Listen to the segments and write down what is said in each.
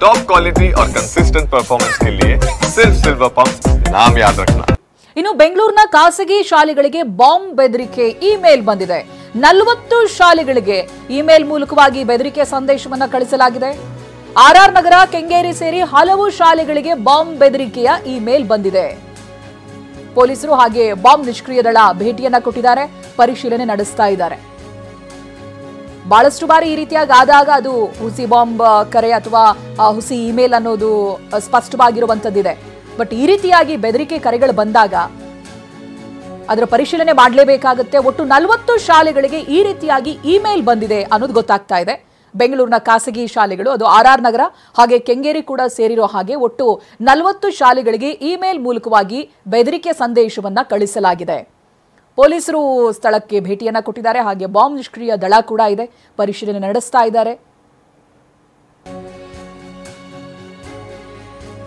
Top quality और consistent performance के लिए सिर्फ सिल्वर पंप नाम याद रखना। ಇನ್ನು ಬೆಂಗಳೂರಿನ ಖಾಸಗಿ ಶಾಲೆಗಳಿಗೆ ಬಾಂಬ್ ಬೆದರಿಕೆ ಇಮೇಲ್ ಬಂದಿದೆ. 40 ಶಾಲೆಗಳಿಗೆ ಇಮೇಲ್ ಮೂಲಕವಾಗಿ ಬೆದರಿಕೆ ಸಂದೇಶವನ್ನು ಕಳಿಸಲಾಗಿದೆ. ಆರ್ಆರ್ ನಗರ, ಕೆಂಗೇರಿ ಸೇರಿ ಹಲವು ಶಾಲೆಗಳಿಗೆ ಬಾಂಬ್ ಬೆದರಿಕೆಯ ಇಮೇಲ್ ಬಂದಿದೆ. ಪೊಲೀಸರು ಹಾಗೆ ಬಾಂಬ್ ನಿಷ್ಕ್ರಿಯ ದಳ ಭೇಟಿಯನ್ನ ಕೊಟ್ಟಿದ್ದಾರೆ, ಪರಿಶೀಲನೆ ನಡೆಸ್ತಾ ಇದ್ದಾರೆ. ಬಹಳಷ್ಟು ಬಾರಿ ಈ ರೀತಿಯಾಗಿ ಆದಾಗ ಅದು ಹುಸಿ ಬಾಂಬ್ ಕರೆ ಅಥವಾ ಹುಸಿ ಇಮೇಲ್ ಅನ್ನೋದು ಸ್ಪಷ್ಟವಾಗಿರುವಂತದ್ದಿದೆ. ಬಟ್ ಈ ರೀತಿಯಾಗಿ ಬೆದರಿಕೆ ಕರೆಗಳು ಬಂದಾಗ ಅದರ ಪರಿಶೀಲನೆ ಮಾಡಲೇಬೇಕಾಗುತ್ತೆ. ಒಟ್ಟು 40 ಶಾಲೆಗಳಿಗೆ ಈ ರೀತಿಯಾಗಿ ಇಮೇಲ್ ಬಂದಿದೆ ಅನ್ನೋದು ಗೊತ್ತಾಗ್ತಾ ಇದೆ. ಬೆಂಗಳೂರಿನ ಖಾಸಗಿ ಶಾಲೆಗಳು, ಅದು ಆರ್ಆರ್ ನಗರ ಹಾಗೆ ಕೆಂಗೇರಿ ಕೂಡ ಸೇರಿರೋ ಹಾಗೆ ಒಟ್ಟು 40 ಶಾಲೆಗಳಿಗೆ ಇಮೇಲ್ ಮೂಲಕವಾಗಿ ಬೆದರಿಕೆ ಸಂದೇಶವನ್ನ ಕಳಿಸಲಾಗಿದೆ. ಪೊಲೀಸರು ಸ್ಥಳಕ್ಕೆ ಭೇಟಿಯನ್ನ ಕೊಟ್ಟಿದ್ದಾರೆ, ಹಾಗೆ ಬಾಂಬ್ ನಿಷ್ಕ್ರಿಯ ದಳ ಕೂಡ ಇದೆ, ಪರಿಶೀಲನೆ ನಡೆಸ್ತಾ ಇದ್ದಾರೆ.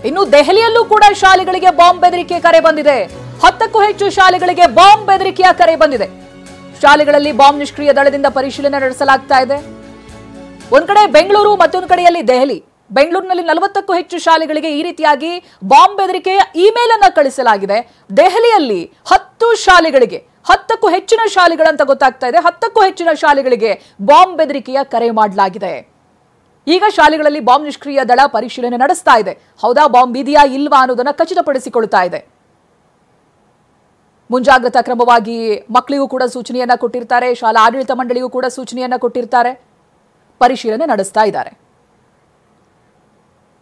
ಇನ್ನು ದೆಹಲಿಯಲ್ಲೂ ಕೂಡ ಶಾಲೆಗಳಿಗೆ ಬಾಂಬ್ ಬೆದರಿಕೆ ಕರೆ ಬಂದಿದೆ. 10ಕ್ಕೂ ಹೆಚ್ಚು ಶಾಲೆಗಳಿಗೆ ಬಾಂಬ್ ಬೆದರಿಕೆಯ ಕರೆ ಬಂದಿದೆ. ಶಾಲೆಗಳಲ್ಲಿ ಬಾಂಬ್ ನಿಷ್ಕ್ರಿಯ ದಳದಿಂದ ಪರಿಶೀಲನೆ ನಡೆಸಲಾಗ್ತಾ ಇದೆ. ಒಂದ್ ಕಡೆ ಬೆಂಗಳೂರು, ಮತ್ತೊಂದು ಕಡೆಯಲ್ಲಿ ದೆಹಲಿ. ಬೆಂಗಳೂರಿನಲ್ಲಿ 40ಕ್ಕೂ ಹೆಚ್ಚು ಶಾಲೆಗಳಿಗೆ ಈ ರೀತಿಯಾಗಿ ಬಾಂಬ್ ಬೆದರಿಕೆಯ ಇಮೇಲ್ ಅನ್ನ ಕಳಿಸಲಾಗಿದೆ. ದೆಹಲಿಯಲ್ಲಿ 10 ಶಾಲೆಗಳಿಗೆ, 10ಕ್ಕೂ ಹೆಚ್ಚಿನ ಶಾಲೆಗಳಂತ ಗೊತ್ತಾಗ್ತಾ ಇದೆ, 10ಕ್ಕೂ ಹೆಚ್ಚಿನ ಶಾಲೆಗಳಿಗೆ ಬಾಂಬ್ ಬೆದರಿಕೆಯ ಕರೆ ಮಾಡಲಾಗಿದೆ. ಈಗ ಶಾಲೆಗಳಲ್ಲಿ ಬಾಂಬ್ ನಿಷ್ಕ್ರಿಯ ದಳ ಪರಿಶೀಲನೆ ನಡೆಸ್ತಾ ಇದೆ. ಹೌದಾ, ಬಾಂಬ್ ಇದೆಯಾ ಇಲ್ವಾ ಅನ್ನೋದನ್ನ ಖಚಿತಪಡಿಸಿಕೊಳ್ತಾ ಇದೆ. ಮುಂಜಾಗ್ರತಾ ಕ್ರಮವಾಗಿ ಮಕ್ಕಳಿಗೂ ಕೂಡ ಸೂಚನೆಯನ್ನ ಕೊಟ್ಟಿರ್ತಾರೆ, ಶಾಲಾ ಆಡಳಿತ ಮಂಡಳಿಗೂ ಕೂಡ ಸೂಚನೆಯನ್ನ ಕೊಟ್ಟಿರ್ತಾರೆ, ಪರಿಶೀಲನೆ ನಡೆಸ್ತಾ ಇದ್ದಾರೆ.